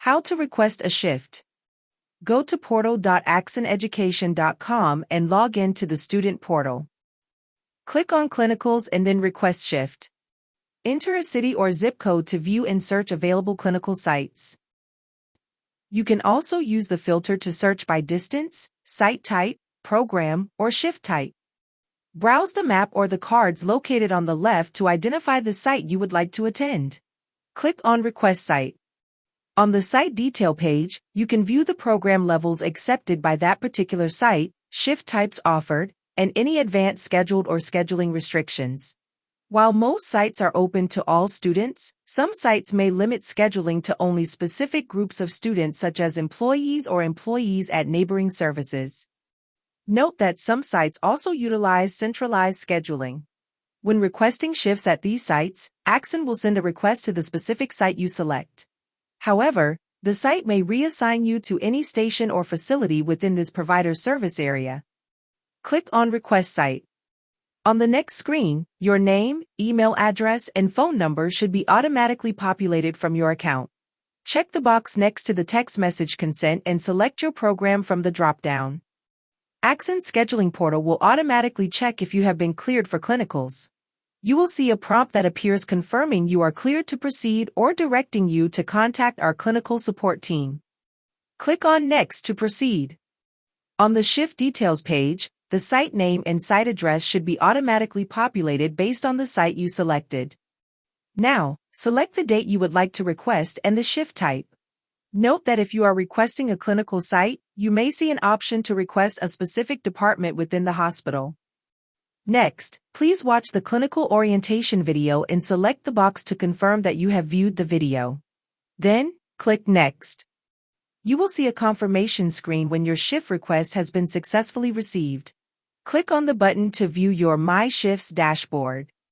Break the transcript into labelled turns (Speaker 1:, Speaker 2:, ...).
Speaker 1: How to request a shift. Go to portal.axoneducation.com and log in to the student portal. Click on Clinicals and then Request Shift. Enter a city or zip code to view and search available clinical sites. You can also use the filter to search by distance, site type, program, or shift type. Browse the map or the cards located on the left to identify the site you would like to attend. Click on Request Site. On the site detail page, you can view the program levels accepted by that particular site, shift types offered, and any advanced scheduled or scheduling restrictions. While most sites are open to all students, some sites may limit scheduling to only specific groups of students such as employees or employees at neighboring services. Note that some sites also utilize centralized scheduling. When requesting shifts at these sites, Axon will send a request to the specific site you select. However, the site may reassign you to any station or facility within this provider's service area. Click on Request Site. On the next screen, your name, email address, and phone number should be automatically populated from your account. Check the box next to the text message consent and select your program from the drop-down. Axon's scheduling portal will automatically check if you have been cleared for clinicals. You will see a prompt that appears confirming you are cleared to proceed or directing you to contact our clinical support team. Click on Next to proceed. On the shift details page, the site name and site address should be automatically populated based on the site you selected. Now, select the date you would like to request and the shift type. Note that if you are requesting a clinical site, you may see an option to request a specific department within the hospital. Next, please watch the clinical orientation video and select the box to confirm that you have viewed the video. Then, click Next. You will see a confirmation screen when your shift request has been successfully received. Click on the button to view your My Shifts dashboard.